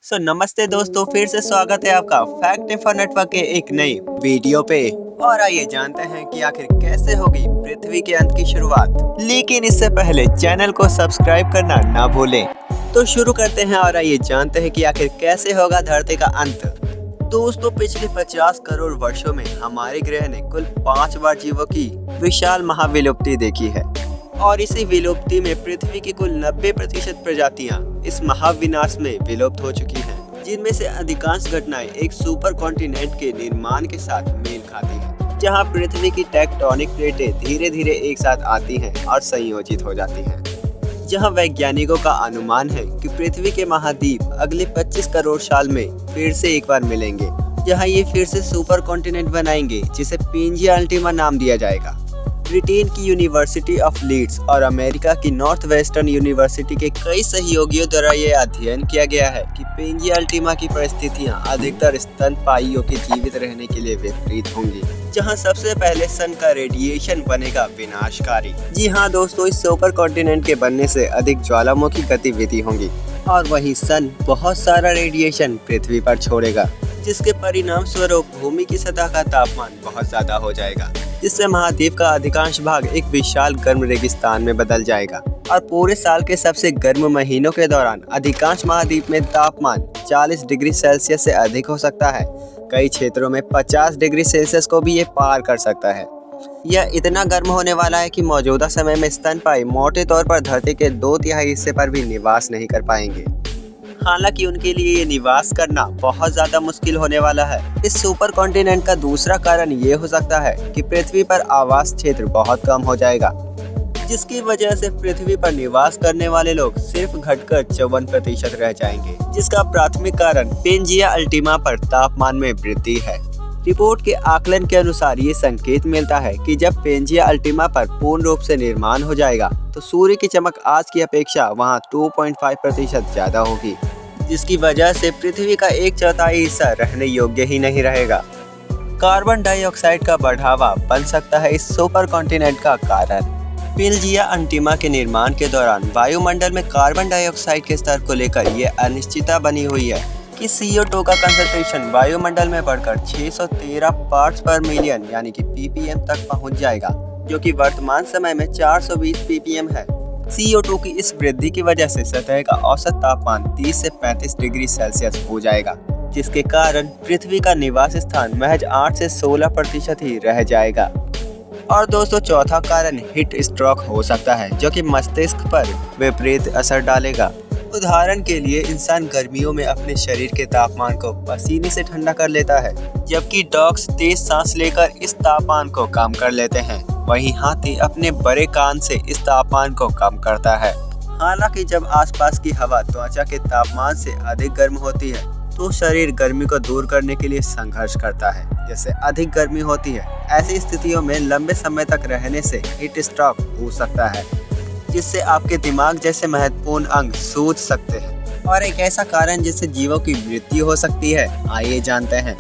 नमस्ते दोस्तों, फिर से स्वागत है आपका फैक्ट इन्फो नेटवर्क के एक नई वीडियो पे। और आइए जानते हैं कि आखिर कैसे होगी पृथ्वी के अंत की शुरुआत। लेकिन इससे पहले चैनल को सब्सक्राइब करना ना भूलें। तो शुरू करते हैं और आइए जानते हैं कि आखिर कैसे होगा धरती का अंत। दोस्तों, पिछले 50 करोड़ वर्षों में हमारे ग्रह ने कुल 5 बार जीवों की विशाल महाविलुप्ति देखी है। और इसी विलुप्ति में पृथ्वी की कुल 90% प्रजातियां इस महाविनाश में विलुप्त हो चुकी हैं, जिनमें से अधिकांश घटनाएं एक सुपर कॉन्टिनेंट के निर्माण के साथ मेल खाती हैं, जहां पृथ्वी की टेक्टोनिक प्लेटें धीरे धीरे एक साथ आती हैं और संयोजित हो जाती हैं। जहां वैज्ञानिकों का अनुमान है कि पृथ्वी के महाद्वीप अगले 25 करोड़ साल में फिर से एक बार मिलेंगे, जहां ये फिर से सुपर कॉन्टिनेंट बनाएंगे, जिसे पेंजिया अल्टीमा नाम दिया जाएगा। ब्रिटेन की यूनिवर्सिटी ऑफ लीड्स और अमेरिका की नॉर्थ वेस्टर्न यूनिवर्सिटी के कई सहयोगियों द्वारा यह अध्ययन किया गया है कि पेंजिया अल्टीमा की परिस्थितियां अधिकतर स्तनपायियों के जीवित रहने के लिए विपरीत होंगी, जहां सबसे पहले सन का रेडिएशन बनेगा विनाशकारी। जी हाँ दोस्तों, इस सुपर कॉन्टिनेंट के बनने से अधिक ज्वालामुखी गतिविधि होंगी और वही सन बहुत सारा रेडिएशन पृथ्वी पर छोड़ेगा, जिसके परिणाम स्वरूप भूमि की सतह का तापमान बहुत ज्यादा हो जाएगा, जिससे महाद्वीप का अधिकांश भाग एक विशाल गर्म रेगिस्तान में बदल जाएगा। और पूरे साल के सबसे गर्म महीनों के दौरान अधिकांश महाद्वीप में तापमान 40 डिग्री सेल्सियस से अधिक हो सकता है। कई क्षेत्रों में 50 डिग्री सेल्सियस को भी ये पार कर सकता है। यह इतना गर्म होने वाला है कि मौजूदा समय में स्तनपायी मोटे तौर पर धरती के 2/3 हिस्से पर भी निवास नहीं कर पाएंगे। हालांकि उनके लिए ये निवास करना बहुत ज्यादा मुश्किल होने वाला है। इस सुपर कॉन्टिनेंट का दूसरा कारण ये हो सकता है कि पृथ्वी पर आवास क्षेत्र बहुत कम हो जाएगा, जिसकी वजह से पृथ्वी पर निवास करने वाले लोग सिर्फ घटकर 54% रह जाएंगे, जिसका प्राथमिक कारण पेंजिया अल्टीमा पर तापमान में वृद्धि है। रिपोर्ट के आकलन के अनुसार ये संकेत मिलता है कि जब पेंजिया अल्टीमा पर पूर्ण रूप से निर्माण हो जाएगा तो सूर्य की चमक आज की अपेक्षा वहां 2.5% ज्यादा होगी, जिसकी वजह से पृथ्वी का 1/4 हिस्सा रहने योग्य ही नहीं रहेगा। कार्बन डाइऑक्साइड का बढ़ावा बन सकता है इस सुपर कॉन्टिनेंट का कारण। पेंजिया अल्टीमा के निर्माण के दौरान वायुमंडल में कार्बन डाइऑक्साइड के स्तर को लेकर यह अनिश्चितता बनी हुई है कि CO2 का कंसंट्रेशन वायुमंडल में बढ़कर 613 पार्ट्स पर मिलियन यानी कि ppm तक पहुंच जाएगा, जो कि वर्तमान समय में 420 ppm है। CO2 की इस वृद्धि की वजह से सतह का औसत तापमान 30 से 35 डिग्री सेल्सियस हो जाएगा, जिसके कारण पृथ्वी का निवास स्थान महज 8 से 16% ही रह जाएगा। और दोस्तों, चौथा कारण हीट स्ट्रोक हो सकता है, जो कि मस्तिष्क पर विपरीत असर डालेगा। उदाहरण के लिए इंसान गर्मियों में अपने शरीर के तापमान को पसीने से ठंडा कर लेता है, जबकि डॉग्स तेज सांस लेकर इस तापमान को कम कर लेते हैं। वहीं हाथी अपने बड़े कान से इस तापमान को कम करता है। हालांकि जब आसपास की हवा त्वचा के तापमान से अधिक गर्म होती है तो शरीर गर्मी को दूर करने के लिए संघर्ष करता है। जैसे अधिक गर्मी होती है, ऐसी स्थितियों में लंबे समय तक रहने से हीट स्ट्रोक हो सकता है, जिससे आपके दिमाग जैसे महत्वपूर्ण अंग सूज सकते हैं। और एक ऐसा कारण जिससे जीवों की मृत्यु हो सकती है, आइए जानते हैं।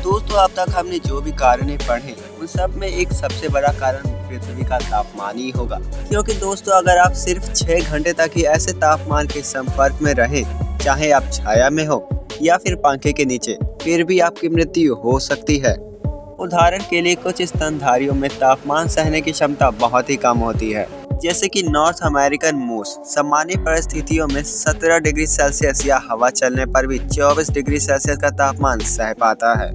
दोस्तों, अब तक हमने जो भी कारण पढ़े उन सब में एक सबसे बड़ा कारण पृथ्वी का तापमान ही होगा। क्योंकि दोस्तों, अगर आप सिर्फ 6 घंटे तक ही ऐसे तापमान के संपर्क में रहें, चाहे आप छाया में हो या फिर पंखे के नीचे, फिर भी आपकी मृत्यु हो सकती है। उदाहरण के लिए कुछ स्तनधारियों में तापमान सहने की क्षमता बहुत ही कम होती है, जैसे कि नॉर्थ अमेरिकन मूस सामान्य परिस्थितियों में 17 डिग्री सेल्सियस या हवा चलने पर भी 24 डिग्री सेल्सियस का तापमान सह पाता है।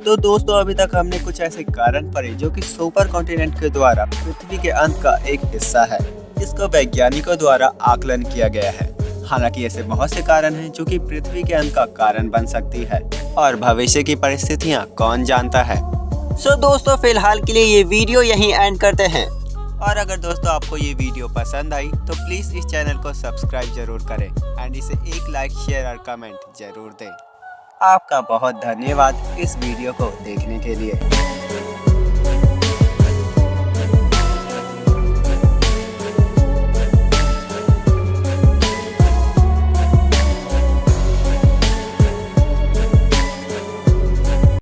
तो दोस्तों, अभी तक हमने कुछ ऐसे कारण पढ़े जो कि सुपर कॉन्टिनेंट के द्वारा पृथ्वी के अंत का एक हिस्सा है, जिसको वैज्ञानिकों द्वारा आकलन किया गया है। हालांकि ऐसे बहुत से कारण हैं जो कि पृथ्वी के अंत का कारण बन सकती है, और भविष्य की परिस्थितियाँ कौन जानता है। दोस्तों, फिलहाल के लिए ये वीडियो यहीं एंड करते हैं। और अगर दोस्तों आपको ये वीडियो पसंद आई तो प्लीज़ इस चैनल को सब्सक्राइब जरूर करें एंड इसे एक लाइक, शेयर और कमेंट जरूर दें। आपका बहुत धन्यवाद इस वीडियो को देखने के लिए।